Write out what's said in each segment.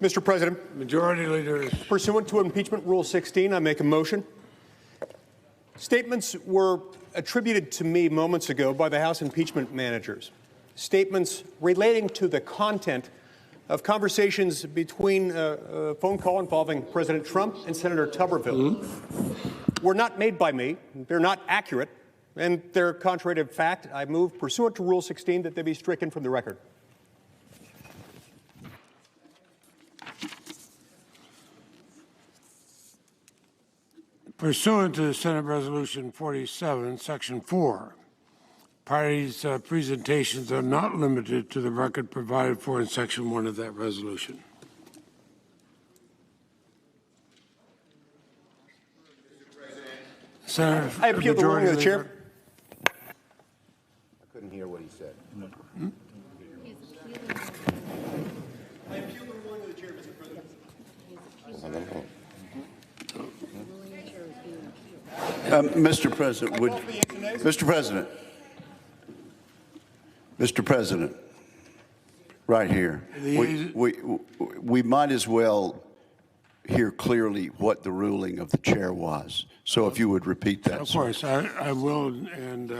Mr. President, Majority Leader. pursuant to Impeachment Rule 16, I make a motion. Statements were attributed to me moments ago by the House impeachment managers. Statements relating to the content of conversations between a phone call involving President Trump and Senator Tuberville were not made by me. They're not accurate, and they're contrary to fact. I move, pursuant to Rule 16, that they be stricken from the record. Pursuant to Senate Resolution 47, Section 4, parties' presentations are not limited to the record provided for in Section 1 of that resolution. Senator, I appeal the ruling of the chair. I couldn't hear what he said. I appeal the ruling of the chair, Mr. President. Mr. President, Mr. President, right here, we might as well hear clearly what the ruling of the chair was. So if you would repeat that. Of course, I will. And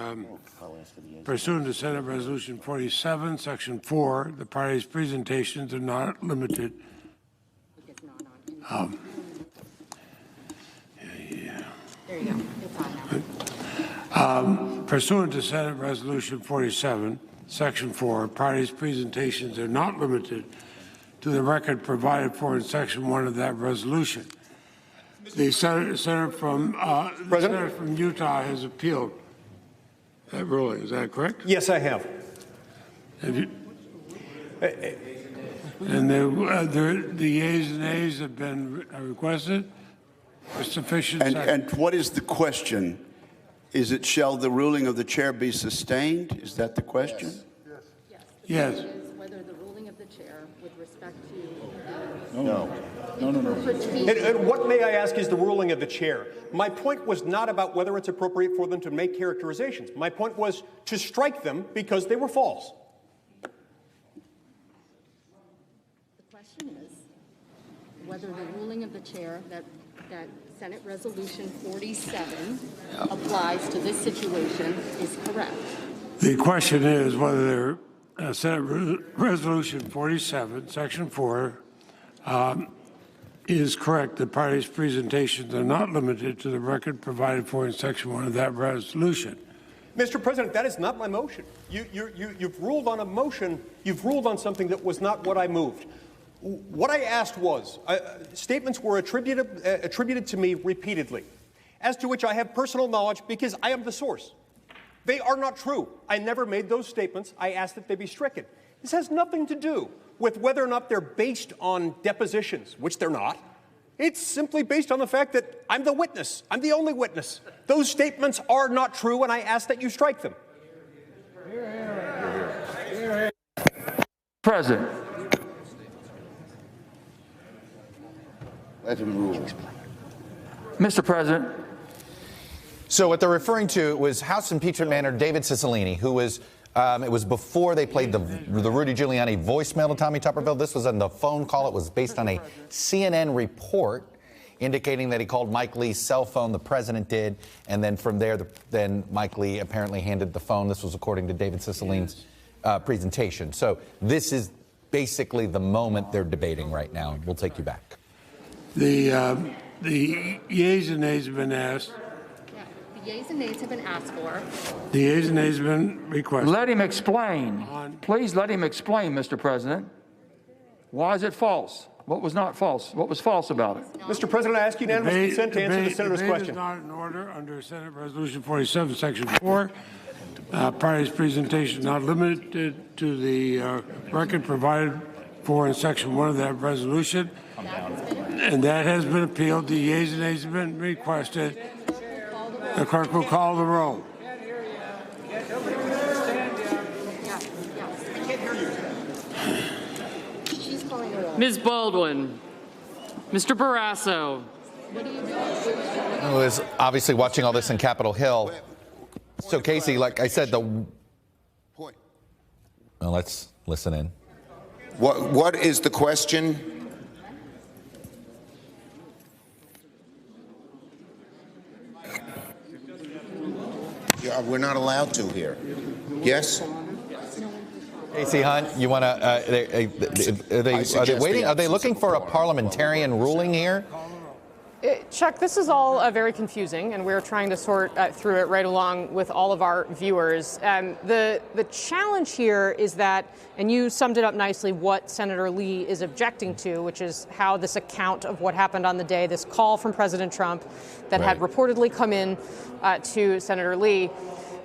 pursuant to Senate Resolution 47, Section 4, the parties' presentations are not limited. There you go. It's on now. Pursuant to Senate Resolution 47, Section 4, parties' presentations are not limited to the record provided for in Section 1 of that resolution. The senator from Utah has appealed that ruling. Is that correct? Yes, I have. Have you? And the yeas and nays have been requested. Sufficient. And what is the question? Is it, shall the ruling of the chair be sustained? Is that the question? Yes. It is whether the ruling of the chair with respect to No. And what, may I ask, is the ruling of the chair? My point was not about whether it's appropriate for them to make characterizations. My point was to strike them because they were false. The question is whether the ruling of the chair that Senate Resolution 47 applies to this situation is correct. The question is whether Senate Resolution 47, Section 4, is correct. The parties' presentations are not limited to the record provided for in Section 1 of that resolution. Mr. President, that is not my motion. You've ruled on a motion. You've ruled on something that was not what I moved. What I asked was, statements were attributed to me repeatedly, as to which I have personal knowledge because I am the source. They are not true. I never made those statements. I asked that they be stricken. This has nothing to do with whether or not they're based on depositions, which they're not. It's simply based on the fact that I'm the witness. I'm the only witness. Those statements are not true, and I ask that you strike them. President. Let him rule. Mr. President. So what they're referring to was House impeachment manager David Cicilline, who was, it was before they played the Rudy Giuliani voicemail to Tommy Tuberville. This was on the phone call. It was based on a CNN report indicating that he called Mike Lee's cell phone. The president did. And then from there, then Mike Lee apparently handed the phone. This was according to David Cicilline's presentation. So this is basically the moment they're debating right now. We'll take you back. The yeas and nays have been asked. Yeah, the yeas and nays have been asked for. The yeas and nays have been requested. Let him explain. Please let him explain, Mr. President. Why is it false? What was not false? What was false about it? Mr. President, I ask unanimous consent to answer the senator's question. Debate is not in order under Senate Resolution 47, Section 4. Parties' presentation not limited to the record provided for in Section 1 of that resolution. And that has been appealed. The yeas and nays have been requested. The clerk will call the roll. She's calling the roll. Ms. Baldwin, Mr. Barrasso. What are you doing? I was obviously watching all this in Capitol Hill. So, Casey, like I said, Point. well, let's listen in. What is the question? We're not allowed to here. Yes? Casey Hunt, you want to? Are they waiting? Are they looking for a parliamentarian ruling here? Chuck, this is all very confusing, and we're trying to sort through it right along with all of our viewers. The challenge here is that, and you summed it up nicely, what Senator Lee is objecting to, which is how this account of what happened on the day, this call from President Trump that had reportedly come in to Senator Lee.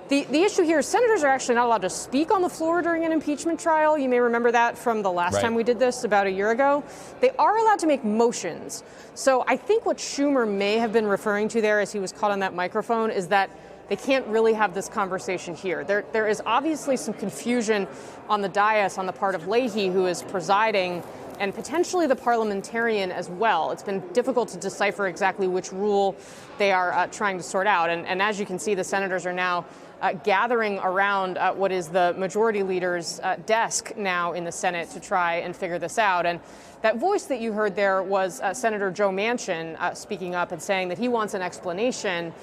The issue here is senators are actually not allowed to speak on the floor during an impeachment trial. You may remember that from the last time we did this about a year ago. They are allowed to make motions. So I think what Schumer may have been referring to there as he was caught on that microphone is that they can't really have this conversation here. There is obviously some confusion on the dais on the part of Leahy, who is presiding, and potentially the parliamentarian as well. It's been difficult to decipher exactly which rule they are trying to sort out. And as you can see, the senators are now gathering around what is the majority leader's desk now in the Senate to try and figure this out. And that voice that you heard there was Senator Joe Manchin speaking up and saying that he wants an explanation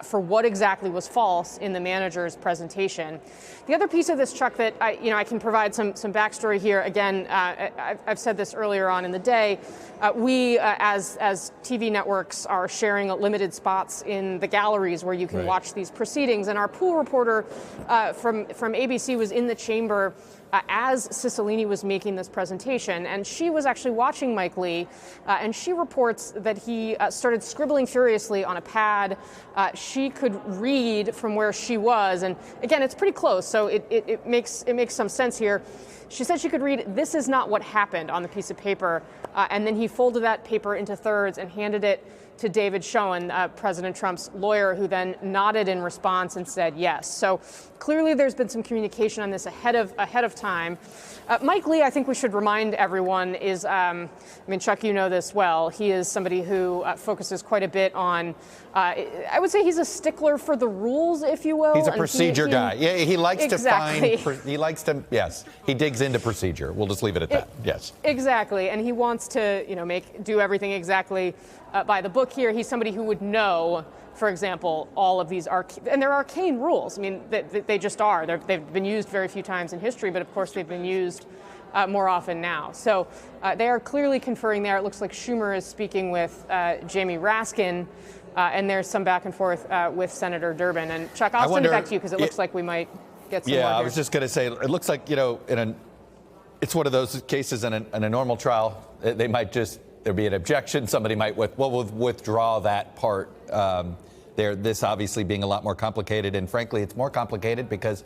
for what exactly was false in the manager's presentation. The other piece of this, Chuck, that I can provide some backstory here. Again, I've said this earlier on in the day. We, as TV networks, are sharing limited spots in the galleries where you can watch these proceedings. And our pool reporter from ABC was in the chamber as Cicilline was making this presentation, and she was actually watching Mike Lee, and she reports that he started scribbling furiously on a pad. She could read from where she was, and again, it's pretty close, so it makes some sense here. She said she could read, "This is not what happened," on the piece of paper, and then he folded that paper into thirds and handed it to David Schoen, President Trump's lawyer, who then nodded in response and said yes. So clearly there's been some communication on this ahead of time. Mike Lee, I think we should remind everyone, is, Chuck, you know this well. He is somebody who focuses quite a bit on, I would say he's a stickler for the rules, if you will. He's a procedure guy. Yeah, he likes to find, yes, he digs into procedure. We'll just leave it at that, yes. Exactly, and he wants to, do everything exactly by the book here. He's somebody who would know, for example, all of these and they're arcane rules. I mean, they just are. They've been used very few times in history, but of course they've been used more often now. So they are clearly conferring there. It looks like Schumer is speaking with Jamie Raskin, and there's some back and forth with Senator Durbin. And Chuck, I'll send it back to you because it looks like we might get some more I here. was just going to say, it looks like, it's one of those cases in a normal trial. They might there'd be an objection. Somebody might withdraw that part. This obviously being a lot more complicated, and frankly, it's more complicated because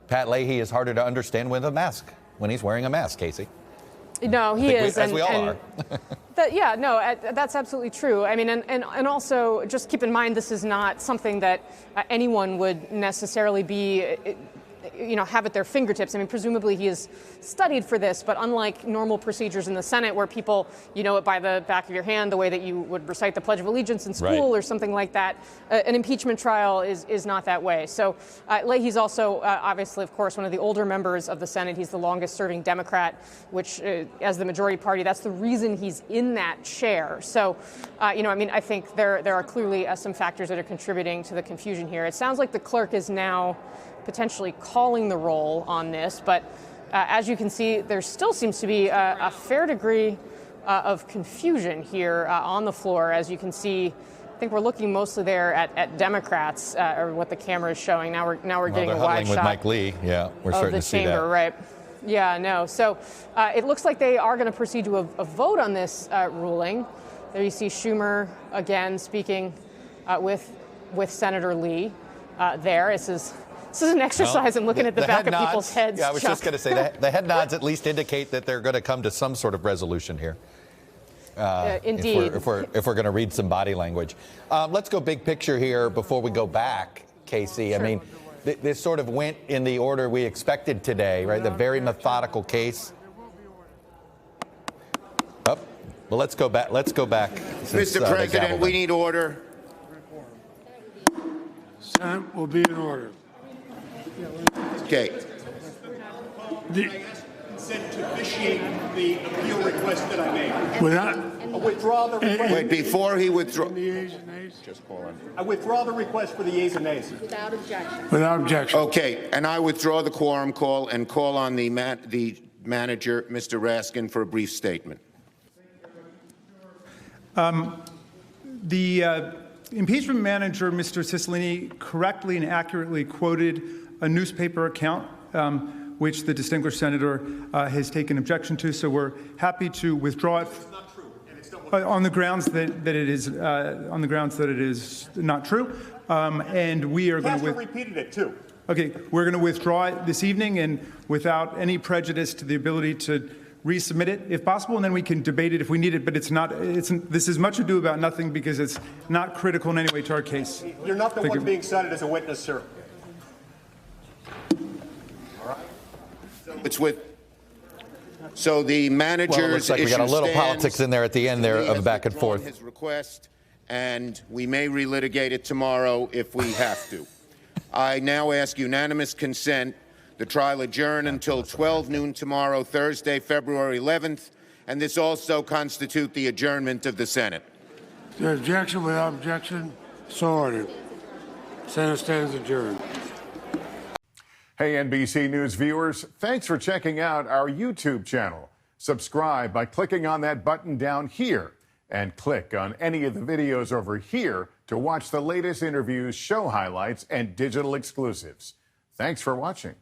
Pat Leahy is harder to understand with a mask, when he's wearing a mask, Casey. No, he is. As we all are. That's absolutely true. I mean, and also just keep in mind, this is not something that anyone would necessarily be have at their fingertips. I mean, presumably he has studied for this, but unlike normal procedures in the Senate where people, you know it by the back of your hand, the way that you would recite the Pledge of Allegiance in school or something like that, an impeachment trial is not that way. So Leahy's also, obviously, of course, one of the older members of the Senate. He's the longest serving Democrat, which, as the majority party, that's the reason he's in that chair. So, I think there are clearly some factors that are contributing to the confusion here. It sounds like the clerk is now potentially calling the roll on this, but as you can see, there still seems to be a fair degree of confusion here on the floor. As you can see, I think we're looking mostly there at Democrats, or what the camera is showing. Now we're getting a wide shot with Mike Lee. Yeah, we're starting to see that. Chamber, right? Yeah, no. So it looks like they are going to proceed to a vote on this ruling. There you see Schumer again speaking with Senator Lee. This is an exercise in looking at the back of people's heads. Yeah, I was just going to say the head nods at least indicate that they're going to come to some sort of resolution here. Indeed. If we're going to read some body language. Let's go big picture here before we go back, Casey. Sure. I mean, this sort of went in the order we expected today, right? The very methodical case. Oh, well, let's go back. Mr. President, we need order. Senate will be in order. Okay. Consent to officiate the appeal request that I made. Without, withdraw the request. Wait, before he withdraw. I withdraw the request for the yeas and nays. Without objection. Without objection. Okay, and I withdraw the quorum call and call on the manager, Mr. Raskin, for a brief statement. The impeachment manager, Mr. Cicilline, correctly and accurately quoted a newspaper account which the distinguished senator has taken objection to, so we're happy to withdraw it. It's not true, and it's On the grounds that it is not true, and we are going to repeated it too. Okay, we're going to withdraw it this evening, and without any prejudice to the ability to resubmit it, if possible, and then we can debate it if we need it. But it's not. This is much ado about nothing because it's not critical in any way to our case. You're not the one being cited as a witness, sir. All right. It's with. So the manager's well, it looks like we got a little politics in there at the end there of back and forth. His request, and we may relitigate it tomorrow if we have to. I now ask unanimous consent. The trial adjourn until 12 noon tomorrow, Thursday, February 11th, and this also constitute the adjournment of the Senate. The objection, without objection, so ordered. Senate stands adjourned. Hey, NBC News viewers, thanks for checking out our YouTube channel. Subscribe by clicking on that button down here and click on any of the videos over here to watch the latest interviews, show highlights, and digital exclusives. Thanks for watching.